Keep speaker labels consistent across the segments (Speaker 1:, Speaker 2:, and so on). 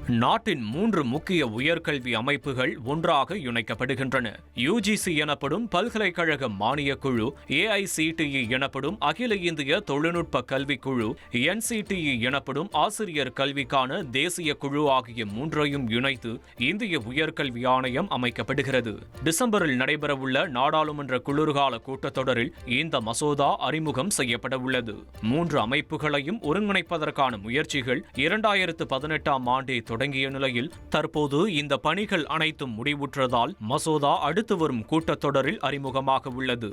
Speaker 1: நாட்டின் 3 முக்கிய உயர்கல்வி அமைப்புகள் ஒன்றாக இணைக்கப்படுகின்றன. யுஜிசி எனப்படும் பல்கலைக்கழக மானியக் குழு, ஏஐசிடிஇ எனப்படும் அகில இந்திய தொழில்நுட்ப கல்விக் குழு, என்சிடிஇ எனப்படும் ஆசிரியர் கல்விக்கான தேசிய குழு ஆகிய 3ஐயும் இணைத்து இந்திய உயர்கல்வி ஆணையம் அமைக்கப்படுகிறது. டிசம்பரில் நடைபெறவுள்ள நாடாளுமன்ற குளிர்கால கூட்டத்தொடரில் இந்த மசோதா அறிமுகம் செய்யப்பட உள்ளது. 3 அமைப்புகளையும் ஒருங்கிணைப்பதற்கான முயற்சிகள் 2018ஆம் ஆண்டே தொடங்கிய நிலையில் தற்போது இந்த பணிகள் அனைத்தும் முடிவுற்றதால் மசோதா அடுத்து வரும் கூட்டத்தொடரில் அறிமுகமாக உள்ளது.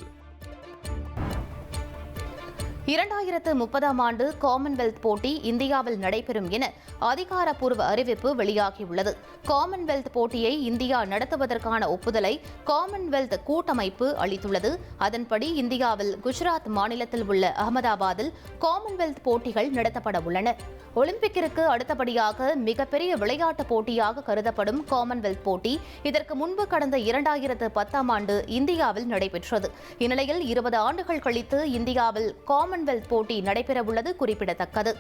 Speaker 2: 2030ஆம் ஆண்டு காமன்வெல்த் போட்டி இந்தியாவில் நடைபெறும் என அதிகாரப்பூர்வ அறிவிப்பு வெளியாகியுள்ளது. காமன்வெல்த் போட்டியை இந்தியா நடத்துவதற்கான ஒப்புதலை காமன்வெல்த் கூட்டமைப்பு அளித்துள்ளது. அதன்படி இந்தியாவில் குஜராத் மாநிலத்தில் உள்ள அகமதாபாத்தில் காமன்வெல்த் போட்டிகள் நடத்தப்பட உள்ளன. ஒலிம்பிக்கிற்கு அடுத்தபடியாக மிகப்பெரிய விளையாட்டுப் போட்டியாக கருதப்படும் காமன்வெல்த் போட்டி இதற்கு முன்பு கடந்த 2010ஆம் ஆண்டு இந்தியாவில் நடைபெற்றது. இந்நிலையில் 20 ஆண்டுகள் கழித்து இந்தியாவில் காமன்வெல்த் போட்டி நடைபெறவுள்ளது குறிப்பிடத்தக்கது.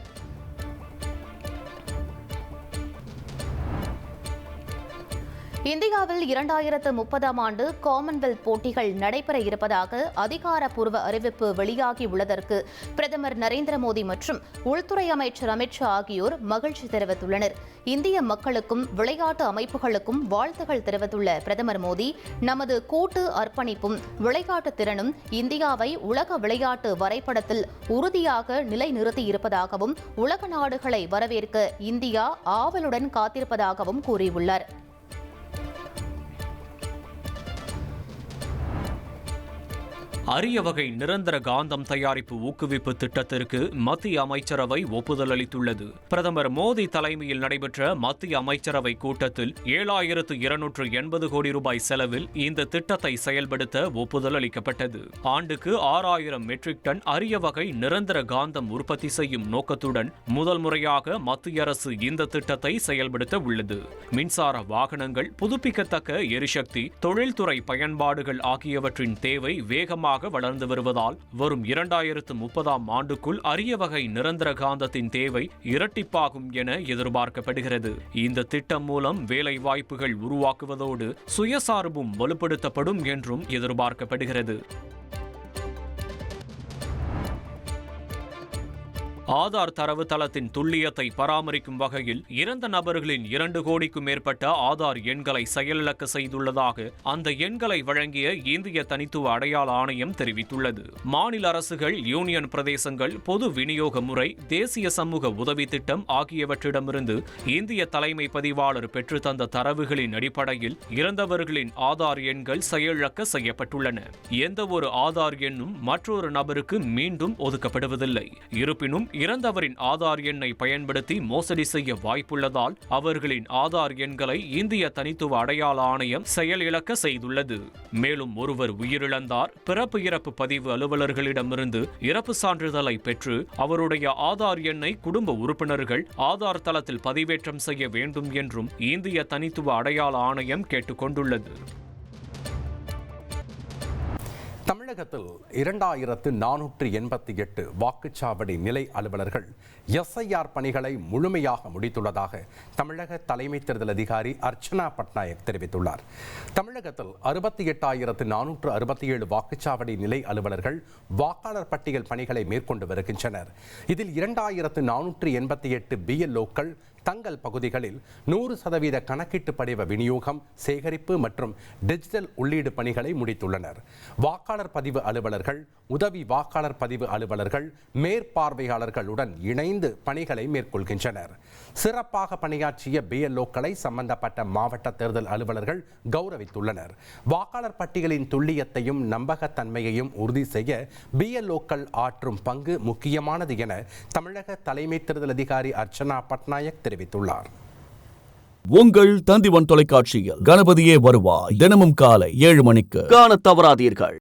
Speaker 2: இந்தியாவில் 2030ஆம் ஆண்டு காமன்வெல்த் போட்டிகள் நடைபெற இருப்பதாக அதிகாரப்பூர்வ அறிவிப்பு வெளியாகியுள்ளதற்கு பிரதமர் நரேந்திர மோடி மற்றும் உள்துறை அமைச்சர் அமித் ஷா ஆகியோர் மகிழ்ச்சி தெரிவித்துள்ளனர். இந்திய மக்களுக்கும் விளையாட்டு அமைப்புகளுக்கும் வாழ்த்துகள் தெரிவித்துள்ள பிரதமர் மோடி, நமது கூட்டு அர்ப்பணிப்பும் விளையாட்டு திறனும் இந்தியாவை உலக விளையாட்டு வரைபடத்தில் உறுதியாக நிலைநிறுத்தியிருப்பதாகவும் உலக நாடுகளை வரவேற்க இந்தியா ஆவலுடன் காத்திருப்பதாகவும் கூறியுள்ளார்.
Speaker 1: அரிய வகை நிரந்தர காந்தம் தயாரிப்பு ஊக்குவிப்பு திட்டத்திற்கு மத்திய அமைச்சரவை ஒப்புதல் அளித்துள்ளது. பிரதமர் மோடி தலைமையில் நடைபெற்ற மத்திய அமைச்சரவை கூட்டத்தில் 7280 கோடி ரூபாய் செலவில் இந்த திட்டத்தை செயல்படுத்த ஒப்புதல் அளிக்கப்பட்டது. ஆண்டுக்கு 6000 மெட்ரிக் டன் அரிய வகை நிரந்தர காந்தம் உற்பத்தி செய்யும் நோக்கத்துடன் முதல் முறையாக மத்திய அரசு இந்த திட்டத்தை செயல்படுத்த உள்ளது. மின்சார வாகனங்கள், புதுப்பிக்கத்தக்க எரிசக்தி, தொழில்துறை பயன்பாடுகள் ஆகியவற்றின் தேவை வேகமாக வளர்ந்து வருவதால் வரும் 2030ஆம் ஆண்டுக்குள் அரிய வகை நிரந்தர காந்தத்தின் தேவை இரட்டிப்பாகும் என எதிர்பார்க்கப்படுகிறது. இந்த திட்டம் மூலம் வேலை வாய்ப்புகள் உருவாக்குவதோடு சுயசார்பும் வலுப்படுத்தப்படும் என்றும் எதிர்பார்க்கப்படுகிறது. ஆதார் தரவு தளத்தின் துல்லியத்தை பராமரிக்கும் வகையில் இறந்த நபர்களின் 2 கோடிக்கும் மேற்பட்ட ஆதார் எண்களை செயலிழக்க செய்துள்ளதாக அந்த எண்களை வழங்கிய இந்திய தனித்துவ அடையாள ஆணையம் தெரிவித்துள்ளது. மாநில அரசுகள், யூனியன் பிரதேசங்கள், பொது விநியோக முறை, தேசிய சமூக உதவி திட்டம் ஆகியவற்றிடமிருந்து இந்திய தலைமை பதிவாளர் பெற்றுத்தந்த தரவுகளின் அடிப்படையில் இறந்தவர்களின் ஆதார் எண்கள் செயலிழக்க செய்யப்பட்டுள்ளன. எந்த ஒரு ஆதார் எண்ணும் மற்றொரு நபருக்கு மீண்டும் ஒதுக்கப்படுவதில்லை. இருப்பினும் இறந்தவரின் ஆதார் எண்ணை பயன்படுத்தி மோசடி செய்ய வாய்ப்புள்ளதால் அவர்களின் ஆதார் எண்களை இந்திய தனித்துவ அடையாள ஆணையம் செயலிழக்க செய்துள்ளது. மேலும் ஒருவர் உயிரிழந்தார், பிறப்பு இறப்பு பதிவு அலுவலர்களிடமிருந்து இறப்பு சான்றிதழை பெற்று அவருடைய ஆதார் எண்ணை குடும்ப உறுப்பினர்கள் ஆதார் தளத்தில் பதிவேற்றம் செய்ய வேண்டும் என்றும் இந்திய தனித்துவ அடையாள ஆணையம் கேட்டுக்கொண்டுள்ளது.
Speaker 3: தமிழகத்தில் 2488 வாக்குச்சாவடி நிலை அலுவலர்கள் எஸ்ஐஆர் பணிகளை முழுமையாக முடித்துள்ளதாக தமிழக தலைமை தேர்தல் அதிகாரி அர்ச்சனா பட்நாயக் தெரிவித்துள்ளார். தமிழகத்தில் 68,467 வாக்குச்சாவடி நிலை அலுவலர்கள் வாக்காளர் பட்டியல் பணிகளை மேற்கொண்டு வருகின்றனர். இதில் 2488 பிஎல்ஓக்கள் தங்கள் பகுதிகளில் 100% கணக்கீட்டு படிவ விநியோகம், சேகரிப்பு மற்றும் டிஜிட்டல் உள்ளீடு பணிகளை முடித்துள்ளனர். வாக்காளர் பதிவு அலுவலர்கள், உதவி வாக்காளர் பதிவு அலுவலர்கள், மேற்பார்வையாளர்களுடன் இணைந்து பணிகளை மேற்கொள்கின்றனர். சிறப்பாக பணியாற்றிய பிஎல்ஓக்களை சம்பந்தப்பட்ட மாவட்ட தேர்தல் அலுவலர்கள் கௌரவித்துள்ளனர். வாக்காளர் பட்டியலின் துல்லியத்தையும் நம்பகத்தன்மையையும் உறுதி செய்ய பிஎல்ஓக்கள் ஆற்றும் பங்கு முக்கியமானது என தமிழக தலைமை தேர்தல் அதிகாரி அர்ச்சனா பட்நாயக் தெரிவித்துள்ளார்.
Speaker 4: உங்கள் தந்திவன் தொலைக்காட்சியில் கணபதியே வருவாய் தினமும் காலை 7 மணிக்கு காண தவறாதீர்கள்.